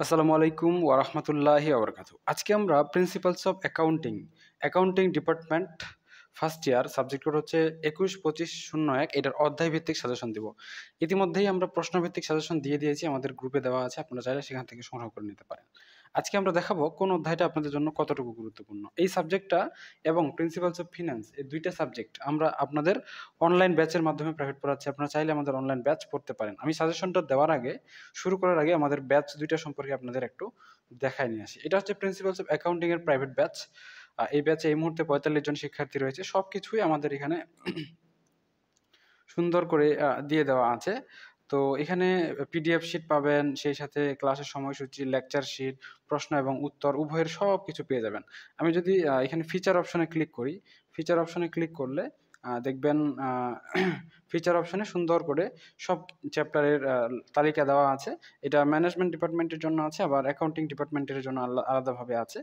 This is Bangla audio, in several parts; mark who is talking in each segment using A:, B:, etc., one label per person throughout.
A: আসসালামু আলাইকুম ওয়া রাহমাতুল্লাহি ওয়া বারাকাতুহু। আজকে আমরা principles of accounting department first year subject code হচ্ছে ২১-২৫-০১ এটার অধ্যায় ভিত্তিক সাজেশন দিব। ইতিমধ্যেই আমরা প্রশ্নভিত্তিক সাজেশন দিয়ে দিয়েছি, আমাদের গ্রুপে দেওয়া আছে, আপনারা চাইলে সেখান থেকে সংগ্রহ করে নিতে পারেন। আজকে আমরা দেখাবো কোন অধ্যায়টা আপনাদের জন্য কতটুকু গুরুত্বপূর্ণ। এই সাবজেক্টটা এবং প্রিন্সিপালস অফ ফিন্যান্স এই দুইটা সাবজেক্ট আমরা আপনাদের অনলাইন ব্যাচের মাধ্যমে প্রাইভেট পড়াচ্ছি। আপনারা চাইলে আমাদের অনলাইন ব্যাচ পড়তে পারেন। আমি সাজেশনটা দেওয়ার আগে শুরু করার আগে আমাদের ব্যাচ দুইটা সম্পর্কে আপনাদের একটু দেখায় নিয়ে আসি। এটা হচ্ছে প্রিন্সিপালস অফ অ্যাকাউন্টিং এর প্রাইভেট ব্যাচ। এই ব্যাচে এই মুহূর্তে ৪৫ জন শিক্ষার্থী রয়েছে। সবকিছুই আমাদের এখানে সুন্দর করে দিয়ে দেওয়া আছে। তো এখানে পিডিএফ শিট পাবেন, সেই সাথে ক্লাসের সময়সূচি, লেকচার শিট, প্রশ্ন এবং উত্তর উভয়ের সবকিছু পেয়ে যাবেন। আমি যদি এখানে ফিচার অপশনে ক্লিক করি, ফিচার অপশনে ক্লিক করলে দেখবেন ফিচার অপশনে সুন্দর করে সব চ্যাপ্টারের তালিকা দেওয়া আছে। এটা ম্যানেজমেন্ট ডিপার্টমেন্টের জন্য আছে, আবার অ্যাকাউন্টিং ডিপার্টমেন্টের জন্য আলাদাভাবে আছে।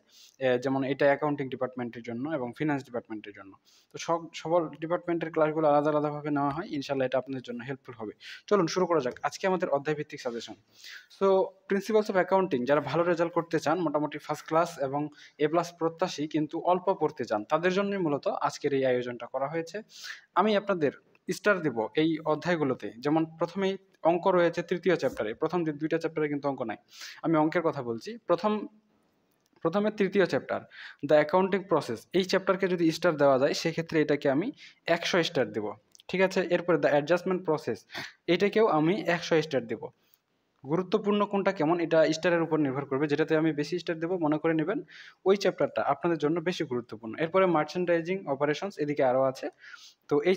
A: যেমন এটা অ্যাকাউন্টিং ডিপার্টমেন্টের জন্য এবং ফিনান্স ডিপার্টমেন্টের জন্য। তো সকল ডিপার্টমেন্টের ক্লাসগুলো আলাদা আলাদাভাবে নেওয়া হয়। ইনশাল্লাহ এটা আপনাদের জন্য হেল্পফুল হবে। চলুন শুরু করা যাক আজকে আমাদের অধ্যায় ভিত্তিক suggestion. So principles of accounting যারা ভালো রেজাল্ট করতে চান, মোটামুটি ফার্স্ট ক্লাস এবং এ প্লাস প্রত্যাশী কিন্তু অল্প পড়তে চান, তাদের জন্যই মূলত আজকের এই আয়োজনটা করা হয়েছে। আমি আপনাদের স্টার দিব এই অধ্যায়গুলোতে। যেমন প্রথমেই অঙ্ক রয়েছে তৃতীয় চ্যাপ্টারে, প্রথম দুইটা চ্যাপ্টারে কিন্তু অঙ্ক নাই। আমি অঙ্কের কথা বলছি। প্রথমে তৃতীয় চ্যাপ্টার দ্য অ্যাকাউন্টিং প্রসেস, এই চ্যাপ্টারকে যদি স্টার দেওয়া যায় সেক্ষেত্রে এটাকে আমি ১০০ স্টার দেব। ঠিক আছে। এরপরে দ্য অ্যাডজাস্টমেন্ট প্রসেস, এটাকেও আমি ১০০ স্টার দেব। গুরুত্বপূর্ণ কোনটা কেমন এটা স্টারের উপর নির্ভর করবে। যেটাতে আমি বেশি স্টার দেবো মনে করে নেবেন ওই চ্যাপ্টারটা আপনাদের জন্য বেশি গুরুত্বপূর্ণ। এরপরে মার্চেন্ডাইজিং অপারেশনস এদিকে আরও আছে। তো এই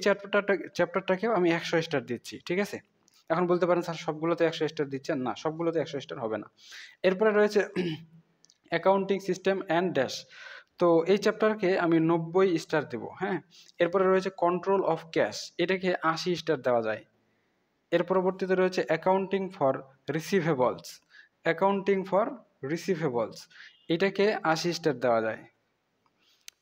A: চ্যাপ্টারটাকেও আমি ১০০ স্টার দিচ্ছি। ঠিক আছে। এখন বলতে পারেন স্যার সবগুলোতে ১০০ স্টার দিচ্ছেন, না সবগুলোতে ১০০ স্টার হবে না। এরপরে রয়েছে অ্যাকাউন্টিং সিস্টেম অ্যান্ড ড্যাশ, তো এই চ্যাপ্টারকে আমি ৯০ স্টার দেবো। হ্যাঁ। এরপরে রয়েছে কন্ট্রোল অফ ক্যাশ, এটাকে ৮০ স্টার দেওয়া যায়। এর পরবর্তীতে রয়েছে অ্যাকাউন্টিং ফর রিসিভেবলস, এটাকে ৮০ স্টার দেওয়া যায়।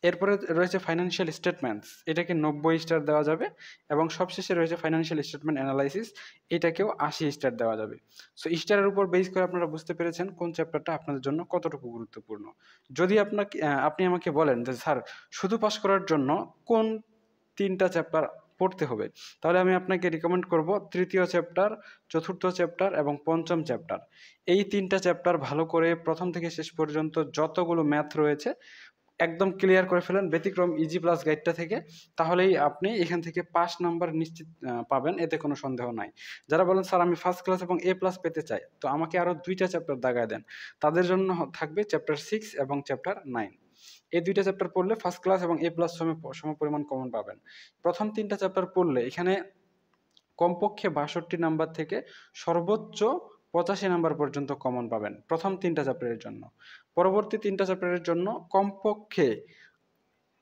A: এরপরে রয়েছে ফাইন্যান্সিয়াল স্টেটমেন্টস, এটাকে ৯০ স্টার দেওয়া যাবে। এবং সবশেষে রয়েছে ফাইন্যান্সিয়াল স্টেটমেন্ট অ্যানালাইসিস, এটাকেও ৮০ স্টার দেওয়া যাবে। সো স্টারের উপর বেস করে আপনারা বুঝতে পেরেছেন কোন চ্যাপ্টারটা আপনাদের জন্য কতটুকু গুরুত্বপূর্ণ। যদি আপনি আমাকে বলেন যে স্যার শুধু পাস করার জন্য কোন ৩টা চ্যাপ্টার পড়তে হবে, তাহলে আমি আপনাকে রিকমেন্ড করব তৃতীয় চ্যাপ্টার, চতুর্থ চ্যাপ্টার এবং পঞ্চম চ্যাপ্টার। এই ৩টা চ্যাপ্টার ভালো করে প্রথম থেকে শেষ পর্যন্ত যতগুলো ম্যাথ রয়েছে একদম ক্লিয়ার করে ফেলেন ব্যতিক্রম ইজি প্লাস গাইডটা থেকে, তাহলেই আপনি এখান থেকে পাস নাম্বার নিশ্চিত পাবেন, এতে কোনো সন্দেহ নাই। যারা বলেন স্যার আমি ফার্স্ট ক্লাস এবং এ প্লাস পেতে চাই, তো আমাকে আরও ২টা চ্যাপ্টার দাগায় দেন, তাদের জন্য থাকবে চ্যাপ্টার 6 এবং চ্যাপ্টার 9। এই 2টা চ্যাপ্টার পড়লে ফার্স্ট ক্লাস এবং এ প্লাস সম পরিমাণ কমন পাবেন। প্রথম 3টা চ্যাপ্টার পড়লে এখানে কমপক্ষে ৬২ নাম্বার থেকে সর্বোচ্চ ৮৫ নাম্বার পর্যন্ত কমন পাবেন প্রথম 3টা চ্যাপ্টারের জন্য। পরবর্তী 3টা চ্যাপ্টারের জন্য কমপক্ষে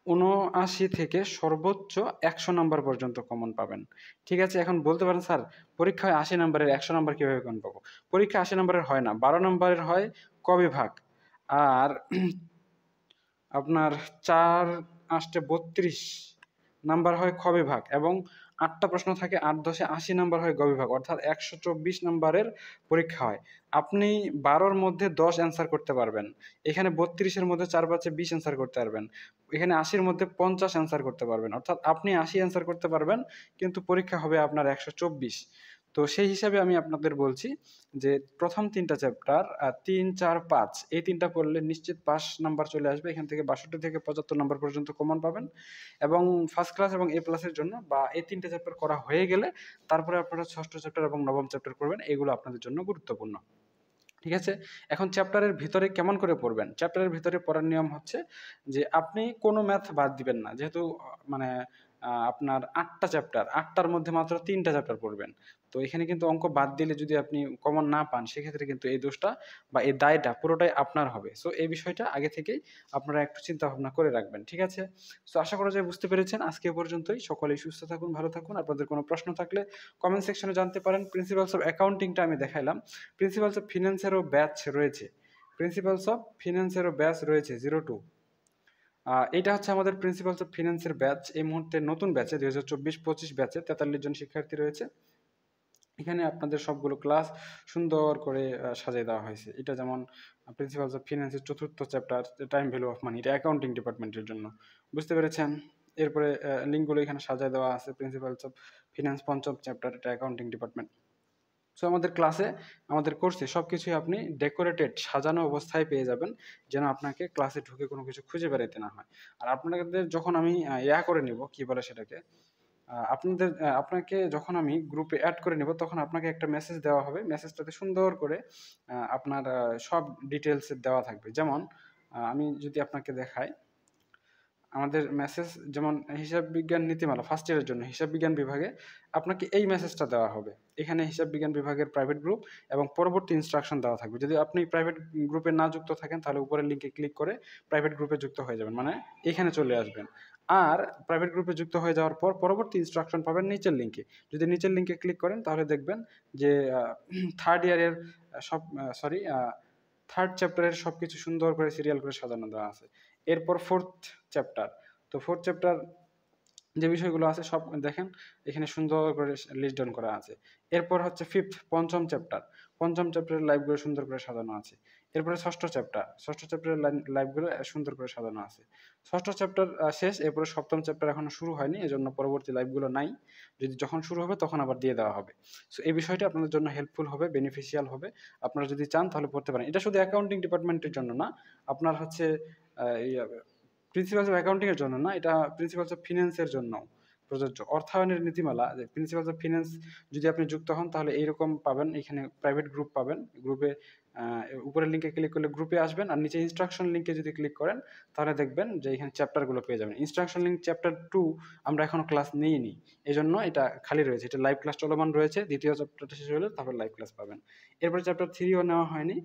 A: ৭৯ থেকে সর্বোচ্চ ১০০ নাম্বার পর্যন্ত কমন পাবেন। ঠিক আছে। এখন বলতে পারেন স্যার পরীক্ষায় ৮০ নাম্বারের ১০০ নাম্বার কীভাবে কমন পাবো? পরীক্ষায় ৮০ নাম্বারের হয় না, ১২ নাম্বারের হয় ক বিভাগ। আর আপনার ৪ ৮ ৩২ নাম্বার হয় খ বিভাগ এবং ৮টা প্রশ্ন থাকে, ৮ ১০ ৮০ নাম্বার হয় গ বিভাগ, অর্থাৎ ১২৪ নাম্বারের পরীক্ষা হয়। আপনি ১২র মধ্যে ১০ অ্যান্সার করতে পারবেন, এখানে ৩২-এর মধ্যে ৪ ৫-এ ২০ অ্যান্সার করতে পারবেন, এখানে ৮০-র মধ্যে ৫০ অ্যান্সার করতে পারবেন, অর্থাৎ আপনি ৮০ অ্যান্সার করতে পারবেন কিন্তু পরীক্ষা হবে আপনার ১২৪। তো সেই হিসাবে আমি আপনাদের বলছি যে প্রথম 3টা চ্যাপ্টার ৩ ৪ ৫ এই 3টা পড়লে নিশ্চিত পাস নাম্বার চলে আসবে। এখান থেকে ৬২ থেকে ৭৫ নাম্বার পর্যন্ত কমন পাবেন। এবং ফার্স্ট ক্লাস এবং এ প্লাসের জন্য বা এই 3টে চ্যাপ্টার করা হয়ে গেলে তারপরে আপনারা ষষ্ঠ চ্যাপ্টার এবং নবম চ্যাপ্টার করবেন, এগুলো আপনাদের জন্য গুরুত্বপূর্ণ। ঠিক আছে। এখন চ্যাপ্টারের ভিতরে কেমন করে পড়বেন? চ্যাপ্টারের ভিতরে পড়ার নিয়ম হচ্ছে যে আপনি কোনো ম্যাথ বাদ দিবেন না। যেহেতু মানে আপনার ৮টা চ্যাপ্টার, ৮টার মধ্যে মাত্র ৩টা চ্যাপ্টার পড়বেন। তো এখানে কিন্তু অঙ্ক বাদ দিলে যদি আপনি কমন না পান, সেক্ষেত্রে কিন্তু এই দোষটা বা এই দায়টা পুরোটাই আপনার হবে। সো এই বিষয়টা আগে থেকেই আপনারা একটু চিন্তা ভাবনা করে রাখবেন। ঠিক আছে? সো আশা করা যায় বুঝতে পেরেছেন। আজকে এ পর্যন্তই। সকলেই সুস্থ থাকুন, ভালো থাকুন। আপনাদের কোনো প্রশ্ন থাকলে কমেন্ট সেকশনে জানতে পারেন। প্রিন্সিপালস অফ অ্যাকাউন্টিংটা আমি দেখাইলাম। প্রিন্সিপালস অফ ফিন্যান্সেরও ব্যাচ রয়েছে। প্রিন্সিপালস অফ ফিন্যান্সেরও ব্যাচ রয়েছে ০২। এইটা হচ্ছে আমাদের প্রিন্সিপালস অফ ফিন্যান্সের ব্যাচ। এই মুহূর্তে নতুন ব্যাচে ২০২৪-২৫ ব্যাচে ৪৩ জন শিক্ষার্থী রয়েছে। এখানে আপনাদের সবগুলো ক্লাস সুন্দর করে সাজিয়ে দেওয়া হয়েছে। এটা যেমন প্রিন্সিপালস অফ ফিন্যান্সের ৪র্থ chapter, time value of money, এটা অ্যাকাউন্টিং ডিপার্টমেন্টের জন্য। বুঝতে পেরেছেন? এরপরে লিঙ্কগুলো এখানে সাজায় দেওয়া আছে। প্রিন্সিপালস অফ ফিন্যান্স ৫ম চ্যাপ্টার, এটা অ্যাকাউন্টিং ডিপার্টমেন্ট। সো আমাদের ক্লাসে, আমাদের কোর্সে সবকিছুই আপনি ডেকোরেটেড, সাজানো অবস্থায় পেয়ে যাবেন, যেন আপনাকে ক্লাসে ঢুকে কোনো কিছু খুঁজে বেড়াইতে না হয়। আর আপনাদের যখন আমি করে নিব, কি বলে সেটাকে, আপনাকে যখন আমি গ্রুপে অ্যাড করে নেব, তখন আপনাকে একটা মেসেজ দেওয়া হবে। মেসেজটাতে সুন্দর করে আপনার সব ডিটেলস দেওয়া থাকবে। যেমন আমি যদি আপনাকে দেখাই, আমাদের মেসেজ যেমন হিসাব বিজ্ঞান নীতিমালা ফার্স্ট ইয়ারের জন্য হিসাব বিজ্ঞান বিভাগে আপনাকে এই মেসেজটা দেওয়া হবে। এখানে হিসাব বিজ্ঞান বিভাগের প্রাইভেট গ্রুপ এবং পরবর্তী ইনস্ট্রাকশন দেওয়া থাকবে। যদি আপনি প্রাইভেট গ্রুপে না যুক্ত থাকেন, তাহলে উপরের লিঙ্কে ক্লিক করে প্রাইভেট গ্রুপে যুক্ত হয়ে যাবেন, মানে এখানে চলে আসবেন। আর প্রাইভেট গ্রুপে যুক্ত হয়ে যাওয়ার পর পরবর্তী ইনস্ট্রাকশন পাবেন নিচের লিঙ্কে। যদি নিচের লিঙ্কে ক্লিক করেন, তাহলে দেখবেন যে থার্ড ইয়ারের সব সরি থার্ড চ্যাপ্টারের সব কিছু সুন্দর করে সিরিয়াল করে সাজানো দেওয়া আছে। এরপর ফোর্থ চ্যাপ্টার। তো ফোর্থ চ্যাপ্টার যে বিষয়গুলো আছে সব দেখেন এখানে সুন্দর করে লিস্ট ডাউন করা আছে। এরপর হচ্ছে ফিফথ, পঞ্চম চ্যাপ্টার। পঞ্চম চ্যাপ্টারের লাইভগুলো সুন্দর করে সাজানো আছে। এরপরে ষষ্ঠ চ্যাপ্টার, ষষ্ঠ চ্যাপ্টারের লাইভগুলো সুন্দর করে সাজানো আছে। ষষ্ঠ চ্যাপ্টার শেষ, এরপরে সপ্তম চ্যাপ্টার এখনো শুরু হয়নি, এজন্য পরবর্তী লাইভগুলো নাই। যদি যখন শুরু হবে তখন আবার দিয়ে দেওয়া হবে। সো এই বিষয়টা আপনাদের জন্য হেল্পফুল হবে, বেনিফিশিয়াল হবে। আপনারা যদি চান তাহলে পড়তে পারেন। এটা শুধু অ্যাকাউন্টিং ডিপার্টমেন্টের জন্য না, আপনার হচ্ছে প্রিন্সিপালস অফ অ্যাকাউন্টিং এর জন্য না, এটা প্রিন্সিপালস অফ ফিন্যান্সের জন্য প্রযোজ্য। অর্থায়নের নীতিমালা, যে প্রিন্সিপালস অফ ফিন্যান্স যদি আপনি যুক্ত হন, তাহলে এইরকম পাবেন। এখানে প্রাইভেট গ্রুপ পাবেন। গ্রুপে উপরের লিঙ্কে ক্লিক করলে গ্রুপে আসবেন, আর নিচে ইনস্ট্রাকশন লিঙ্কে যদি ক্লিক করেন, তাহলে দেখবেন যে এখানে চ্যাপ্টারগুলো পেয়ে যাবেন। ইনস্ট্রাকশন লিঙ্ক চ্যাপ্টার 2 আমরা এখনো ক্লাস নিইনি, এই জন্য এটা খালি রয়েছে। এটা লাইভ ক্লাস চলমান রয়েছে, দ্বিতীয় চ্যাপ্টারটা শেষ হলে তারপর লাইভ ক্লাস পাবেন। এরপরে চ্যাপ্টার 3ও নেওয়া হয়নি।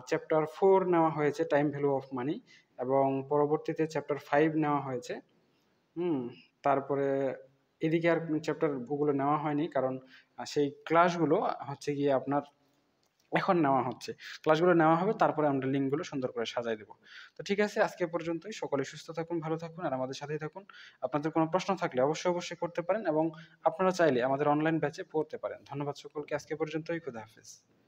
A: চ্যাপ্টার 4 নেওয়া হয়েছে, টাইম ভ্যালু অফ মানি, এবং পরবর্তীতে চ্যাপ্টার 5 নেওয়া হয়েছে। হুম, তারপরে এদিকে আর চ্যাপ্টার ওগুলো নেওয়া হয়নি, কারণ সেই ক্লাসগুলো হচ্ছে গিয়ে আপনার এখন নেওয়া হচ্ছে। ক্লাসগুলো নেওয়া হবে, তারপরে আমরা লিঙ্কগুলো সুন্দর করে সাজায় দেব। তো ঠিক আছে, আজকে এ পর্যন্তই। সকলে সুস্থ থাকুন, ভালো থাকুন, আর আমাদের সাথেই থাকুন। আপনাদের কোনো প্রশ্ন থাকলে অবশ্যই করতে পারেন, এবং আপনারা চাইলে আমাদের অনলাইন ব্যাচে পড়তে পারেন। ধন্যবাদ সকলকে। আজকে এ পর্যন্তই। খোদা হাফেজ।